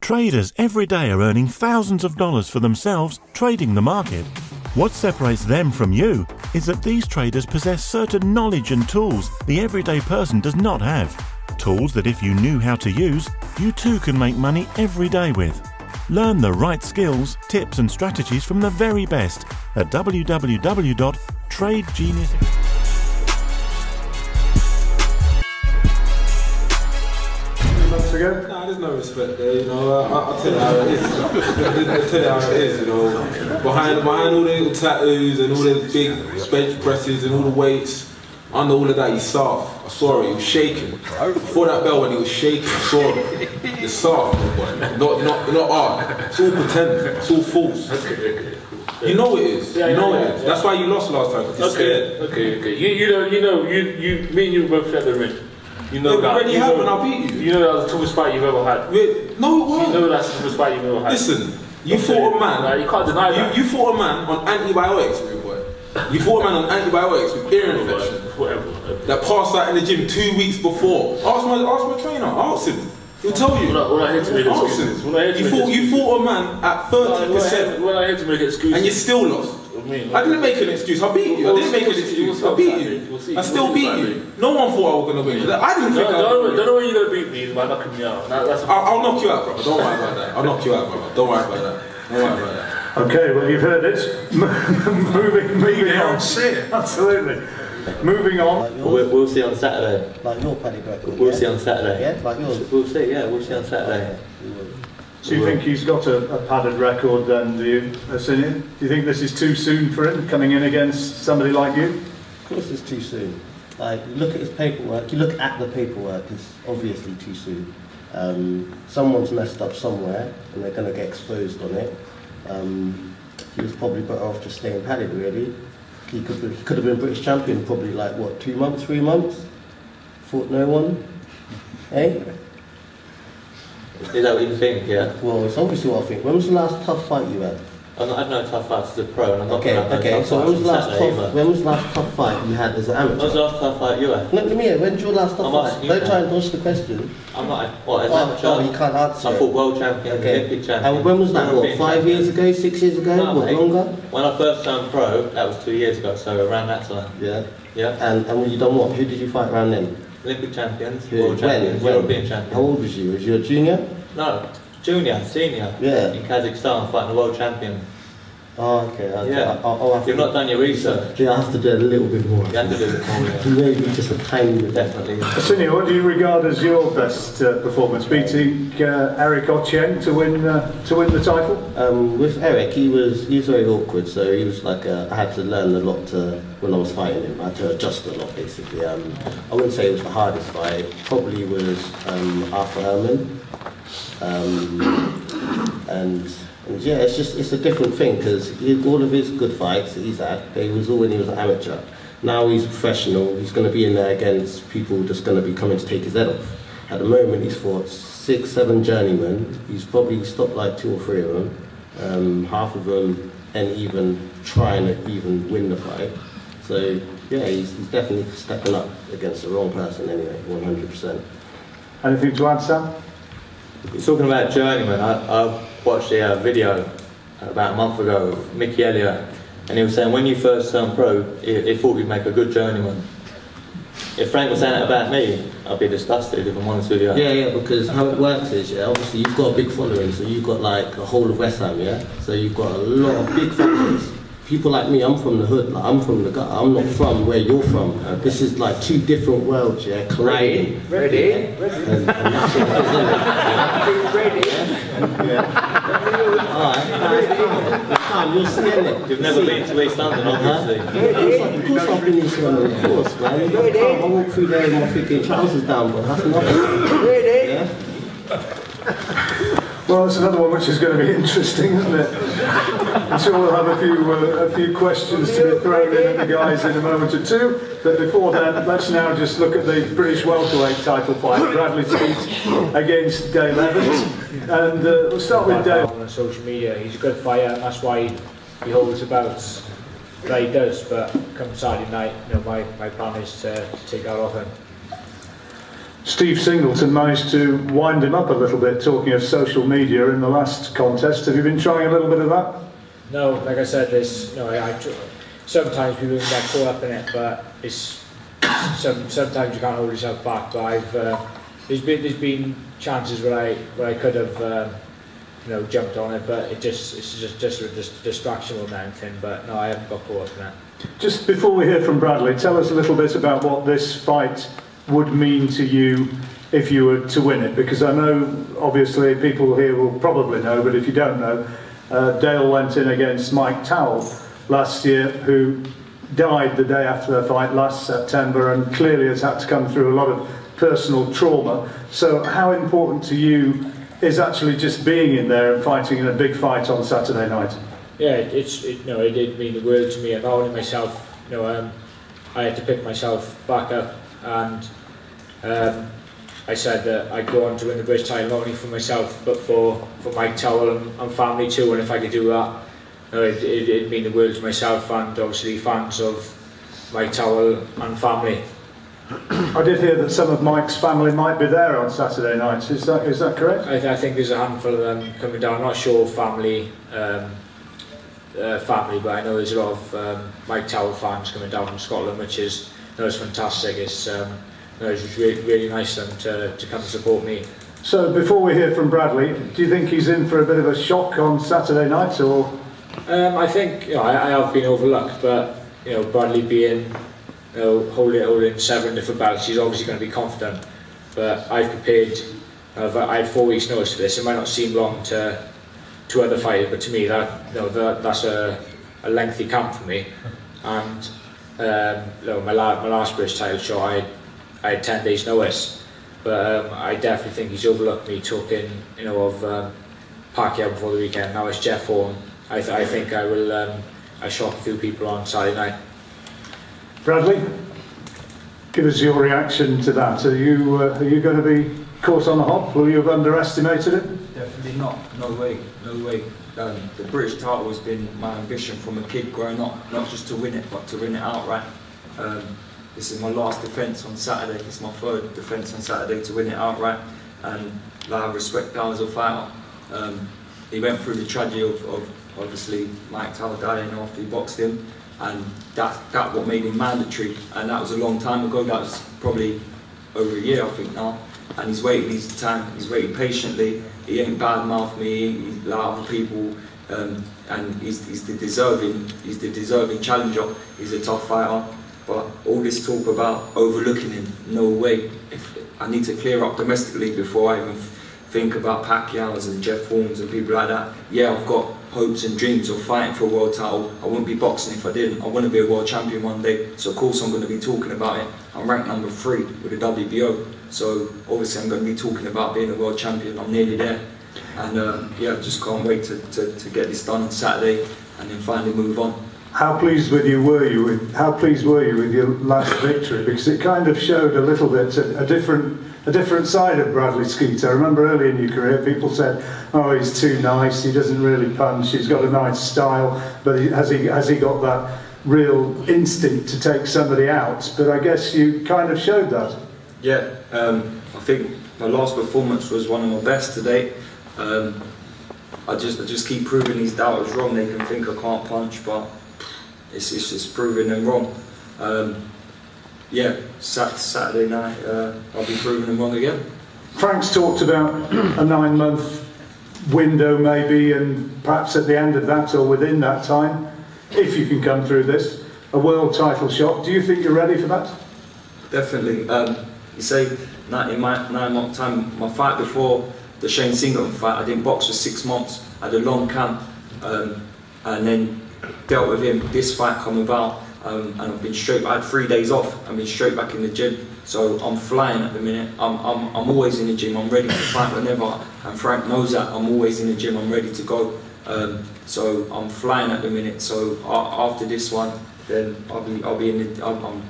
Traders every day are earning thousands of dollars for themselves trading the market. What separates them from you is that these traders possess certain knowledge and tools the everyday person does not have. Tools that if you knew how to use, you too can make money every day with. Learn the right skills, tips and strategies from the very best at www.tradegenius. Nah, there's no respect there, you know. I'll tell you how it is. I'll tell you how it is, you know. Behind all the little tattoos and all the big bench presses and all the weights, under all of that, he's soft. I saw it, he was shaking. Before that bell, when he was shaking, I saw it. It's soft, not art. It's all pretend, it's all false. You know it is. You know it is. That's why you lost last time. Okay. Me and you both shared the ring. You know that. Already have and I beat you. You know that was the toughest fight you've ever had. No, it wasn't. You know that's the toughest fight you've ever had. Listen, you fought a man. You can't deny that. You fought a man on antibiotics, my boy. You fought a man on antibiotics with ear infection. Whatever. That passed out in the gym 2 weeks before. Ask my trainer. Ask him. He'll tell you. When I hate to make excuses. You fought a man at 30%. When I hate to make excuses. And you still lost. I didn't make an excuse. I beat you. I didn't make an excuse. I beat you. I still beat you. No one thought I was going to win. I didn't think I was going to win. Don't know when you're going to beat me by knocking me out. I'll knock you out, brother. Don't worry about that. I'll knock you out, brother. Don't worry about that. Don't worry about that. Okay, well you've heard it. moving on. Absolutely. Moving on. We'll see on Saturday. Like your paddy record. We'll see on Saturday. Yeah, like yours. We'll see. Yeah, we'll see on Saturday. So you think he's got a padded record then, do you, HUSSAIN? Do you think this is too soon for him, coming in against somebody like you? Of course it's too soon. Like, you look at his paperwork, you look at the paperwork, it's obviously too soon. Someone's messed up somewhere, and they're going to get exposed on it. He was probably better off just staying padded, really. He could have been British champion probably like, what, 2 months, 3 months? Fought no one? Eh? Is that what you think, yeah? Well, it's obviously what I think. When was the last tough fight you had? I've had no tough fights as a pro, and I'm not okay, so when was the last tough fight you had as an amateur? When was the last tough fight you had? Look at me here, when's your last tough fight? Don't try and dodge the question. I'm not, what, as an amateur? Oh, you can't answer. I fought world champion, Olympic champion. And when was that, what, 5 years ago, 6 years ago, no, what, longer? When I first turned pro, that was 2 years ago, so around that time. Yeah. Yeah. And when you done what? Who did you fight around then? Olympic champions, world champions, when? European champions. How old was you? Was you a junior? No, junior, senior. Yeah. In Kazakhstan, fighting the world champion. Oh, okay. Yeah. You've not done your research. Yeah, I have to do a little bit more. You have to do a bit more, yeah. Maybe just a tiny bit. Definitely. HUSSAIN, what do you regard as your best performance? Beating Eric Ochieng to win the title? With Eric, he was very awkward. So he was like I had to learn a lot when I was fighting him. I had to adjust a lot, basically. I wouldn't say it was the hardest fight. It probably was Arthur Herman. And yeah, it's a different thing because all of his good fights that he's had, they was all when he was an amateur. Now he's professional. He's going to be in there against people just going to be coming to take his head off. At the moment, he's fought 6, 7 journeymen. He's probably stopped like 2 or 3 of them. Half of them ain't even trying to even win the fight. So yeah, he's definitely stepping up against the wrong person anyway, 100%. Anything to add, Sam? You're talking about journeyman. I watched a video about a month ago of Mickey Elliott, and he was saying when you first turned pro, he thought you'd make a good journeyman. If Frank was saying that about me, I'd be disgusted if I'm honest with you. Yeah, because how it works is, obviously you've got a big following, so you've got like the whole of West Ham, so you've got a lot of big followers. People like me, I'm from the hood, like I'm from the gutter, I'm not from where you're from. This is like 2 different worlds, colliding. Ready? And that's what it is, isn't it? Ready? Alright, you'll see it. You've never been to East London, obviously. Of course I've been in East London, of course, man. I walk through there with my freaking trousers down, but that's nothing. Ready? Yeah? Well, that's another one which is going to be interesting, isn't it? I'm sure we'll have a few questions to be thrown in at the guys in a moment or two. But before then, let's now just look at the British welterweight title fight. Bradley Teat against Dale Evans. And we'll start with Dale. On social media, he's a good fighter, and that's why he holds the belts that he does. But come Saturday night, my plan is to take that off him. Steve Singleton managed to wind him up a little bit, talking of social media in the last contest. Have you been trying a little bit of that? No, like I said, sometimes people can get caught up in it, but sometimes you can't hold yourself back. But there's been chances where I could have jumped on it, but it's just a distraction more than anything. But no, I haven't got caught up in it. Just before we hear from Bradley, tell us a little bit about what this fight would mean to you if you were to win it, because I know obviously people here will probably know, but if you don't know, Dale went in against Mike Towell last year, who died the day after the fight last September, and clearly has had to come through a lot of personal trauma. So how important to you is actually just being in there and fighting in a big fight on Saturday night? Yeah, it did mean the world to me. Not only myself, I had to pick myself back up, and I said that I'd go on to win the British title not only for myself but for Mike Towell and family too. And if I could do that, it'd mean the world to myself and obviously fans of Mike Towell and family. I did hear that some of Mike's family might be there on Saturday night. Is that correct? I think there's a handful of them coming down. I'm not sure family, but I know there's a lot of Mike Towell fans coming down from Scotland, which is it's fantastic. It's really nice of them to come and support me. So before we hear from Bradley, do you think he's in for a bit of a shock on Saturday night, or? I think I have been overlooked, but Bradley being holding 7 different belts, he's obviously going to be confident. But I've prepared. I had 4 weeks' notice for this. It might not seem long to other fighters, but to me that's a lengthy camp for me. And my last British title shot, I had 10 days' notice. But I definitely think he's overlooked me talking, of Pacquiao before the weekend. Now it's Jeff Horn. I think I will. I shock a few people on Saturday night. Bradley, give us your reaction to that. Are you going to be caught on the hop? Will you have underestimated it? Definitely not. No way. No way. The British title has been my ambition from a kid growing up, not just to win it, but to win it outright. This is my last defence on Saturday. It's my 3rd defence on Saturday to win it outright, and I respect Dale as a fighter. He went through the tragedy of obviously Mike Towell dying after he boxed him, and that what made him mandatory, and that was a long time ago. That was probably over a year, I think now, and he's waited his time. He's waited patiently. He ain't bad-mouthed me. He's like other people, and he's the deserving challenger. He's a tough fighter. But all this talk about overlooking him, no way. I need to clear up domestically before I even think about Pacquiao's and Jeff Horns and people like that. Yeah, I've got hopes and dreams of fighting for a world title. I wouldn't be boxing if I didn't. I want to be a world champion one day, so of course I'm going to be talking about it. I'm ranked number 3 with the WBO, so obviously I'm going to be talking about being a world champion. I'm nearly there, and yeah, I just can't wait to get this done on Saturday and then finally move on. How pleased were you with your last victory? Because it kind of showed a little bit a different side of Bradley Skeet. I remember early in your career, people said, "Oh, he's too nice. He doesn't really punch. He's got a nice style, but has he got that real instinct to take somebody out?" But I guess you kind of showed that. Yeah, I think my last performance was one of my best to date. I just keep proving these doubters wrong. They can think I can't punch, but it's just proving them wrong. Yeah, Saturday night I'll be proving them wrong again. Frank's talked about a 9-month window maybe, and perhaps at the end of that or within that time, if you can come through this, a world title shot. Do you think you're ready for that? Definitely. You say in my 9-month time, my fight before the Shane Singleton fight, I didn't box for 6 months. I had a long camp, and then dealt with him. This fight come about, and I've been straight. I had 3 days off. I've been straight back in the gym, so I'm flying at the minute. I'm always in the gym. I'm ready to fight whenever, and Frank knows that. I'm always in the gym. I'm ready to go. So I'm flying at the minute. So after this one, then I'll be in the. I'm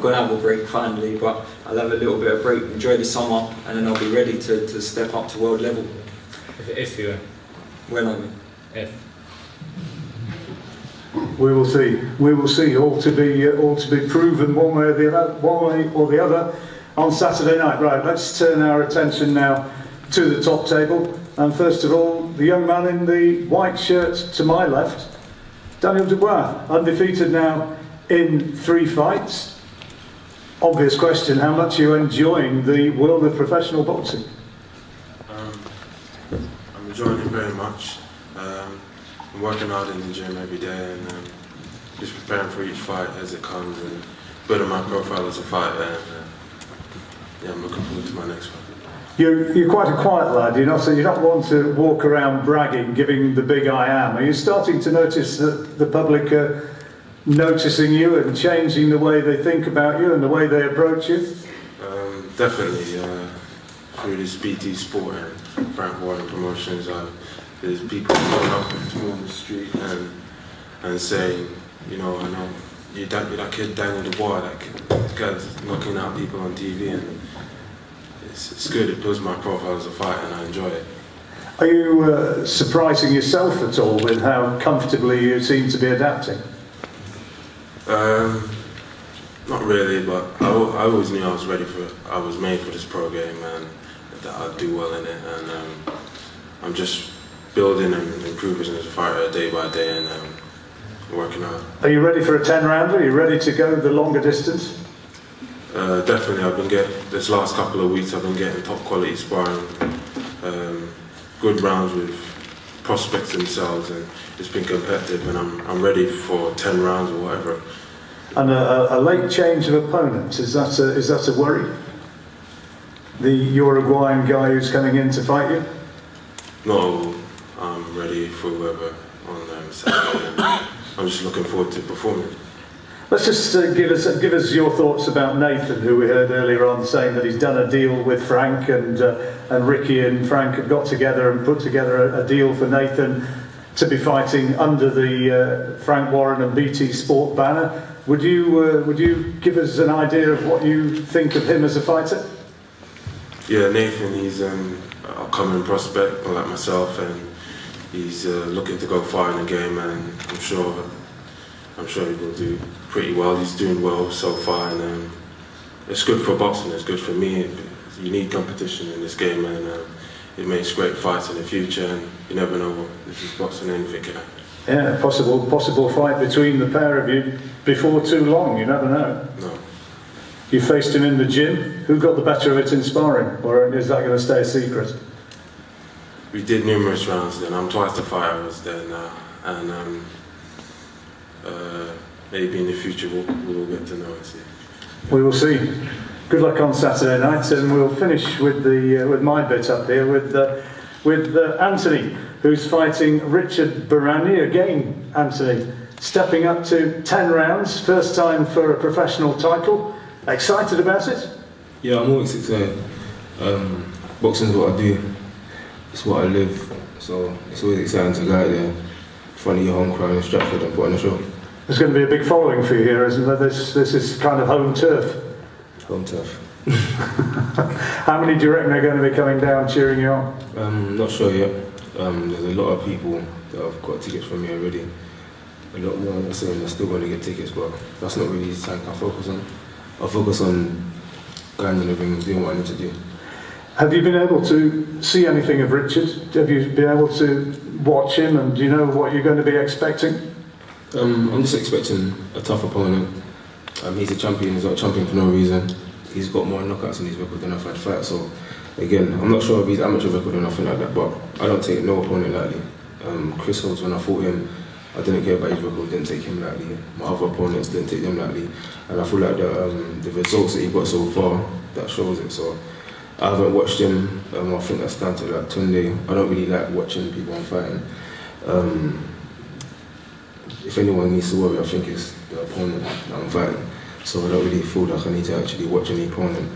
gonna have a break finally, but I'll have a little bit of break, enjoy the summer, and then I'll be ready to step up to world level. If you when I mean if. We will see. We will see. All to be proven one way or the other. on Saturday night. Right, let's turn our attention now to the top table. And first of all, the young man in the white shirt to my left, Daniel Dubois, undefeated now in 3 fights. Obvious question, how much are you enjoying the world of professional boxing? I'm enjoying it very much. I'm working hard in the gym every day and just preparing for each fight as it comes and building my profile as a fighter. And yeah, I'm looking forward to my next fight. You're quite a quiet lad, you're not one to walk around bragging, giving the big I am. Are you starting to notice that the public are noticing you and changing the way they think about you and the way they approach you? Definitely. Through this BT Sport and Frank Warren Promotions, there's people coming up to me on the street and saying, you know, I know you're that kid Daniel Dubois, that guy's knocking out people on TV, and it's good. It builds my profile as a fighter, and I enjoy it. Are you surprising yourself at all with how comfortably you seem to be adapting? Not really, but I always knew I was ready for it. I was made for this pro game, and that I'd do well in it. And I'm just building and improving as a fighter day by day, and working hard. Are you ready for a 10-rounder? Are you ready to go the longer distance? Definitely. I've been getting, this last couple of weeks, I've been getting top quality sparring, good rounds with prospects themselves, and it's been competitive, and I'm ready for 10 rounds or whatever. And a late change of opponent, is that a worry? The Uruguayan guy who's coming in to fight you? No, I'm ready for whoever on Saturday, and I'm just looking forward to performing. Let's just give us your thoughts about Nathan, who we heard earlier on saying that he's done a deal with Frank, and Ricky and Frank have got together and put together a deal for Nathan to be fighting under the Frank Warren and BT Sport banner. Would you give us an idea of what you think of him as a fighter? Yeah, Nathan, he's an upcoming prospect like myself, and he's looking to go far in the game, and I'm sure he will do pretty well. He's doing well so far, and it's good for boxing. It's good for me. You need competition in this game, and it makes great fights in the future. And you never know what this is boxing. Anything can happen. Yeah, possible fight between the pair of you before too long. You never know. No. You faced him in the gym. Who got the better of it in sparring, or is that going to stay a secret? We did numerous rounds then. I'm twice the fighter I was then, and maybe in the future we'll get to know and see. We will see. Good luck on Saturday night, and we'll finish with my bit up here with Anthony, who's fighting Richard Baranyi. Again, Anthony stepping up to 10 rounds, first time for a professional title. Excited about it? Yeah, I'm always excited. Boxing's what I do. It's what I live. So it's always exciting to go out there in front of your home crowd in Stratford and put on a show. There's going to be a big following for you here, isn't there? This is kind of home turf. Home turf. How many do you reckon are going to be coming down cheering you on? Not sure yet. There's a lot of people that have got tickets from me already. A lot more are saying they're still going to get tickets, but that's not really something I focus on. I focus on going in the ring and doing what I need to do. Have you been able to see anything of Richard? Have you been able to watch him, and do you know what you're going to be expecting? I'm just expecting a tough opponent. He's a champion. He's not a champion for no reason. He's got more knockouts in his record than I've had fights. So again, I'm not sure if he's amateur record or nothing like that, but I don't take no opponent lightly. Chris Holmes, when I fought him, I didn't care about his record, didn't take him lightly. My other opponents didn't take them lightly, and I feel like the results that he got so far, that shows it. So I haven't watched him. I think that's down to like Tunde. I don't really like watching people I'm fighting. If anyone needs to worry, I think it's the opponent that I'm fighting. So I don't really feel like I need to actually watch any opponent.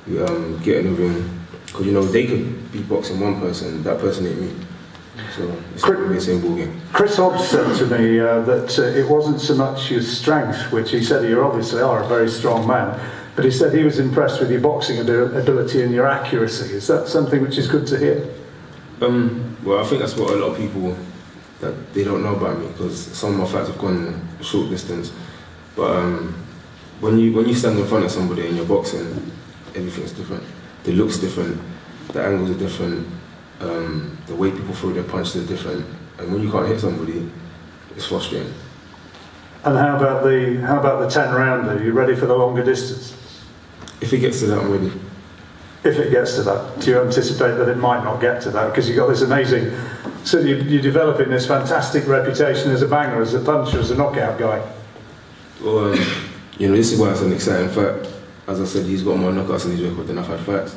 Get in the ring, because you know they could be boxing one person, that person ain't me. So it's the same ball game. Chris Hobbs said to me that it wasn't so much your strength, which he said you obviously are a very strong man, but he said he was impressed with your boxing ability and your accuracy. Is that something which is good to hear? Well, I think that's what a lot of people that they don't know about me, because some of my fights have gone a short distance. But when you stand in front of somebody and you're boxing, everything's different. The look's different, the angles are different, the way people throw their punches are different, and when you can't hit somebody, it's frustrating. And how about the 10-rounder? Are you ready for the longer distance? If it gets to that, I'm ready. If it gets to that, do you anticipate that it might not get to that? Because you've got this amazing, so you're developing this fantastic reputation as a banger, as a puncher, as a knockout guy. Well, you know, this is why it's an exciting fight. As I said, he's got more knockouts in his record than I've had fights.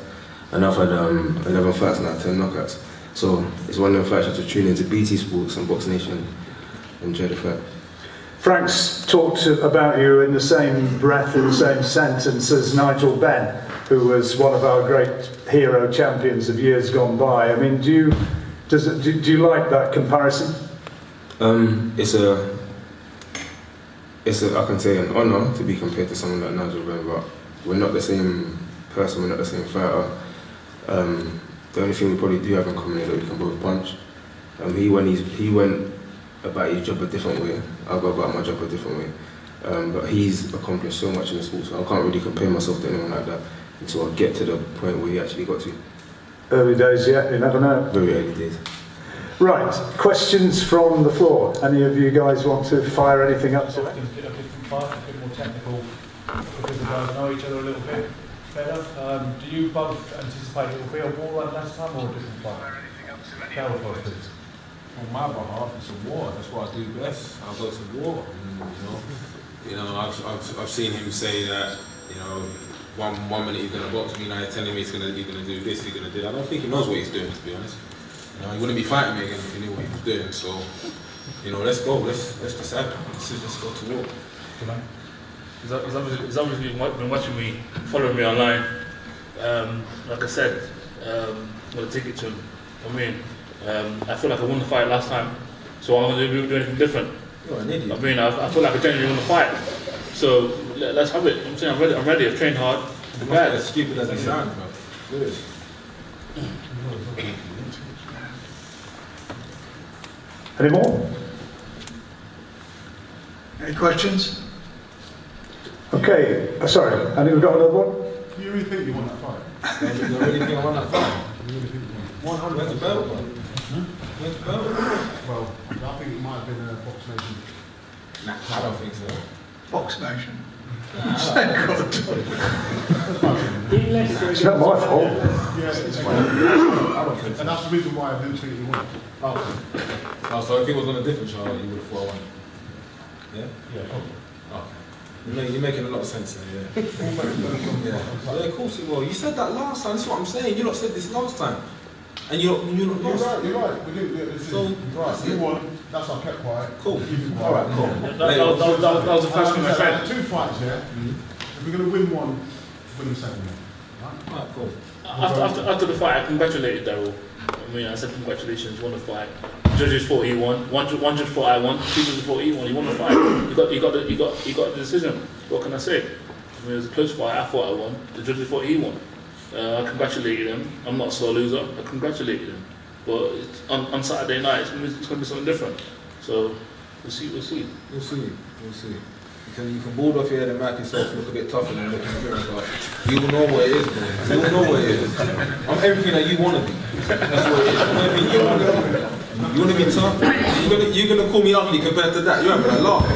And I've had 11 fights now, 10 knockouts. So it's one of them fights you have to tune into BT Sports and Box Nation and enjoy the fight. Frank's talked about you in the same breath, in the same sentence as Nigel Benn, who was one of our great hero champions of years gone by. I mean, do you like that comparison? It's I can say an honour to be compared to someone like Nigel Benn, but we're not the same person, we're not the same fighter. The only thing we probably do have in common is that we can both punch. He went about his job a different way. I'll go about my job a different way. But he's accomplished so much in the sport, so I can't really compare myself to anyone like that until I get to the point where he actually got to. Early days yet, you never know. Very early days. Right, questions from the floor. Any of you guys want to fire anything up to it? A different fight, a bit more technical, because the guys know each other a little bit better. Do you both anticipate it will be a war like last time, or a different fight? Carol first, please. On my behalf, it's a war. That's what I do best. I'll go to war. I've seen him say that. One minute he's gonna box me, now he's telling me he's gonna do this, he's gonna do that. I don't think he knows what he's doing, to be honest. He wouldn't be fighting me again if he knew what he was doing. So, let's go. Let's decide. Let's go to war. He's obviously been watching me, following me online. Like I said, I'm gonna take it to him. I feel like I won the fight last time, so I'm going to do anything different. You're an idiot. I feel like I genuinely won the fight. So let's have it. I'm saying I'm ready. I've trained hard. You're not as stupid as you sound, bro. Serious. Any more? Any questions? Okay, sorry, and we've got another one? Do you really think you won that fight? You really think I won that fight? You really think you won? 100. Where's the belt, bro? Where's the belt? Well, I think it might have been a Box Nation. Nah, I don't think so. Box Nation? It's not my fault. Yeah, it's fine. I don't think so. And that's the reason why I didn't think you won. Oh, so if it was on a different channel, you would have thought I won? Yeah? Yeah, probably. Okay. You're making a lot of sense there, yeah. Yeah, of course it will. You said that last time, that's what I'm saying. You lot said this last time. And you're not lost. You're right. We didn't, so, right. You won. That's why I kept quiet. Cool. Alright, cool. That was the first thing I said. 2 fights, yeah? If we're going to win one, win the second one. Alright, cool. After the fight, I congratulated Daryl. I said congratulations, won the fight. Judges thought he won. One judge thought I won. 2 judges thought he won. He won the fight. He got the decision. What can I say? It was a close fight. I thought I won. The judges thought he won. I congratulated him. I'm not a sore loser. I congratulated him. But on Saturday night, it's going to be something different. So we'll see. We'll see. You can board off your head and make yourself look a bit tougher than looking in the mirror, but you will know what it is, man. You will know what it is. I'm everything that you want to be. That's what it is. I'm everything you want to be. You want to be tough? You're gonna call me ugly compared to that. You're having a laugh.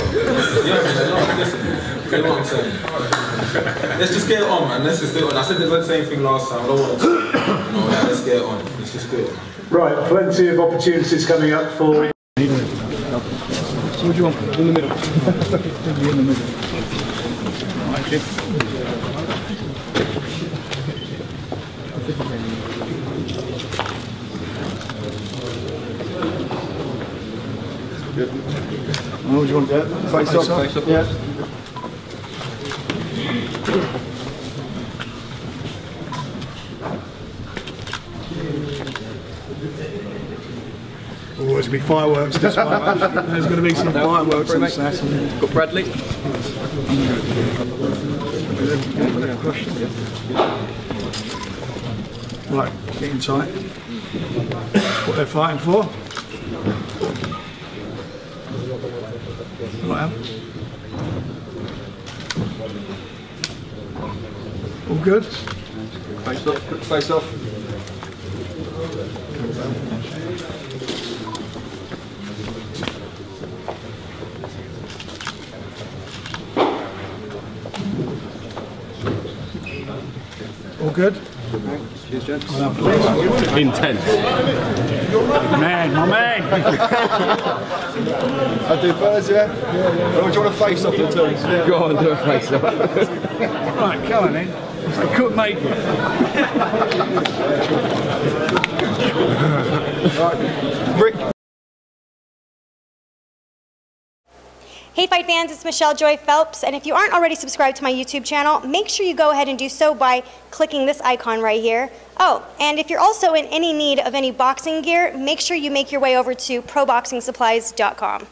Listen, you know what I'm saying? Let's just get it on, man. Let's just do it on. I said the same thing last time. I don't want to. Let's get it on. Let's just do it. Right, plenty of opportunities coming up for. So what do you want? In the middle. In the middle. What do you want? Face off? Face off. Yeah. Oh, there's going to be fireworks this one. There's going to be some fireworks on Saturday. Got Bradley. Right, getting tight. What they're fighting for. Right. All good? Face off, put the face off. All good? Cheers, gents. Intense. Man, my man. I do first, yeah? Or do you want to face off the two? Go on, do a face off. Right, come on then. I couldn't make it. Right. Rick. Hey Fight fans, it's Michelle Joy Phelps, and if you aren't already subscribed to my YouTube channel, make sure you go ahead and do so by clicking this icon right here. Oh, and if you're also in any need of any boxing gear, make sure you make your way over to proboxingsupplies.com.